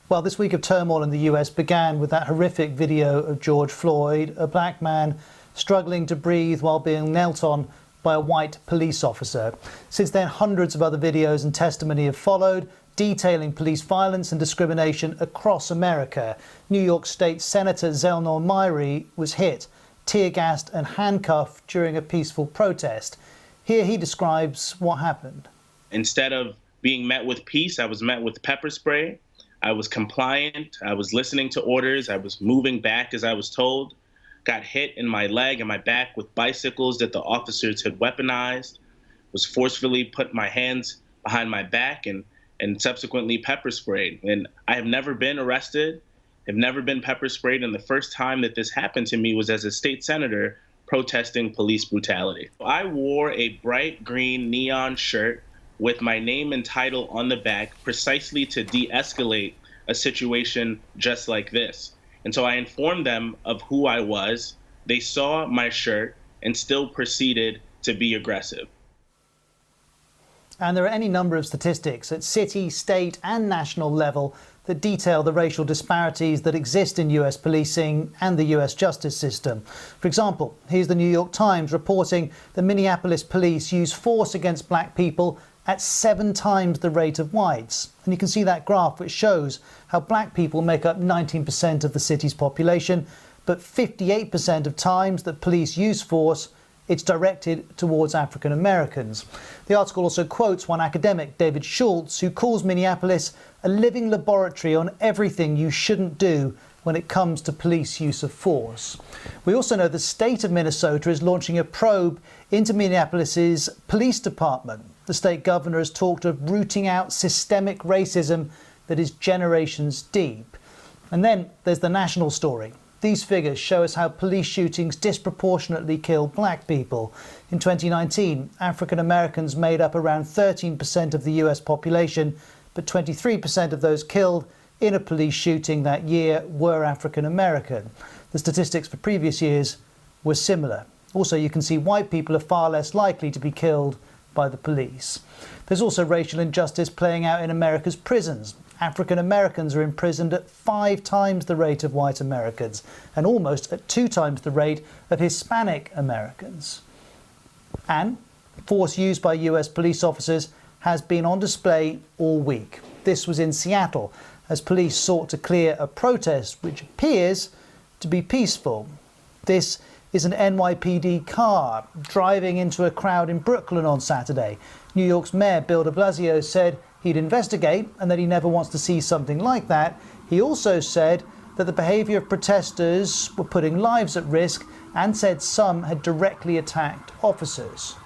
Well, this week of turmoil in the US began with that horrific video of George Floyd, a black man struggling to breathe while being knelt on by a white police officer. Since then, hundreds of other videos and testimony have followed, detailing police violence and discrimination across America. New York State Senator Zelnor Myrie was hit, tear-gassed and handcuffed during a peaceful protest. Here he describes what happened. Instead of being met with peace, I was met with pepper spray. I was compliant. I was listening to orders. I was moving back as I was told. Got hit in my leg and my back with bicycles that the officers had weaponized. Was forcefully put my hands behind my back and subsequently pepper sprayed. And I have never been arrested, have never been pepper sprayed. And the first time that this happened to me was as a state senator protesting police brutality. I wore a bright green neon shirt with my name and title on the back precisely to de-escalate a situation just like this. And so I informed them of who I was. They saw my shirt and still proceeded to be aggressive. And there are any number of statistics at city, state and national level that detail the racial disparities that exist in US policing and the US justice system. For example, here's the New York Times reporting the Minneapolis police use force against black people at 7 times the rate of whites. And you can see that graph which shows how black people make up 19% of the city's population, but 58% of times that police use force, it's directed towards African Americans. The article also quotes one academic, David Schultz, who calls Minneapolis a living laboratory on everything you shouldn't do when it comes to police use of force. We also know the state of Minnesota is launching a probe into Minneapolis's police department. The state governor has talked of rooting out systemic racism that is generations deep. And then there's the national story. These figures show us how police shootings disproportionately kill black people. In 2019, African Americans made up around 13% of the US population, but 23% of those killed in a police shooting that year were African American. The statistics for previous years were similar. Also, you can see white people are far less likely to be killed by the police. There's also racial injustice playing out in America's prisons. African Americans are imprisoned at 5 times the rate of white Americans and almost at 2 times the rate of Hispanic Americans. And force used by US police officers has been on display all week. This was in Seattle as police sought to clear a protest which appears to be peaceful. This is an NYPD car driving into a crowd in Brooklyn on Saturday. New York's Mayor Bill de Blasio said he'd investigate and that he never wants to see something like that. He also said that the behaviour of protesters were putting lives at risk and said some had directly attacked officers.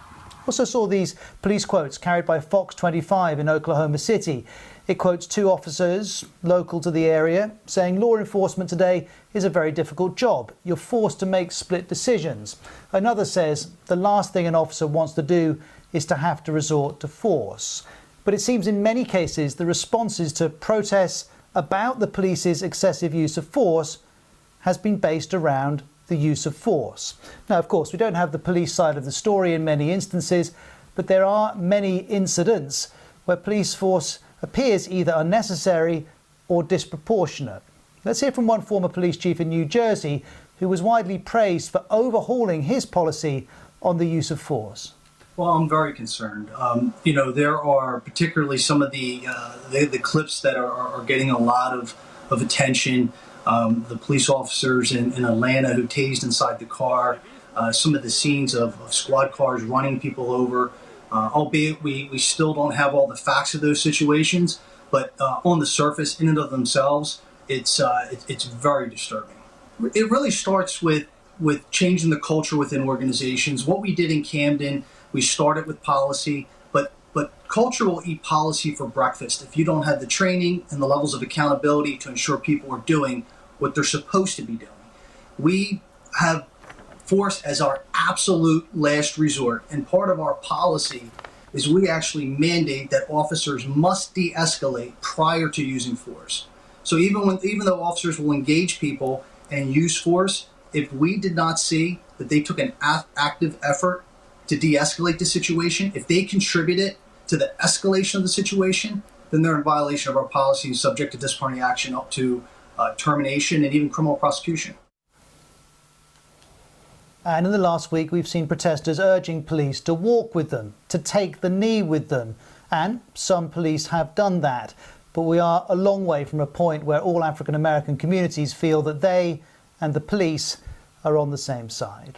Also saw these police quotes carried by Fox 25 in Oklahoma City. It quotes 2 officers local to the area saying law enforcement today is a very difficult job. You're forced to make split decisions. Another says the last thing an officer wants to do is to have to resort to force. But it seems in many cases the responses to protests about the police's excessive use of force has been based around the use of force. Now, of course, we don't have the police side of the story in many instances, but there are many incidents where police force appears either unnecessary or disproportionate. Let's hear from one former police chief in New Jersey who was widely praised for overhauling his policy on the use of force. Well, I'm very concerned. There are particularly some of the clips that are getting a lot of attention. The police officers in Atlanta who tased inside the car, some of the scenes of squad cars running people over, albeit we still don't have all the facts of those situations, but on the surface, in and of themselves, it's very disturbing. It really starts with changing the culture within organizations. What we did in Camden, we started with policy, but culture will eat policy for breakfast if you don't have the training and the levels of accountability to ensure people are doing what they're supposed to be doing. We have force as our absolute last resort, and part of our policy is we actually mandate that officers must de-escalate prior to using force. So even though officers will engage people and use force, if we did not see that they took an active effort to de-escalate the situation, if they contributed to the escalation of the situation, then they're in violation of our policy and subject to disciplinary action up to termination and even criminal prosecution. And in the last week, we've seen protesters urging police to walk with them, to take the knee with them. And some police have done that. But we are a long way from a point where all African American communities feel that they and the police are on the same side.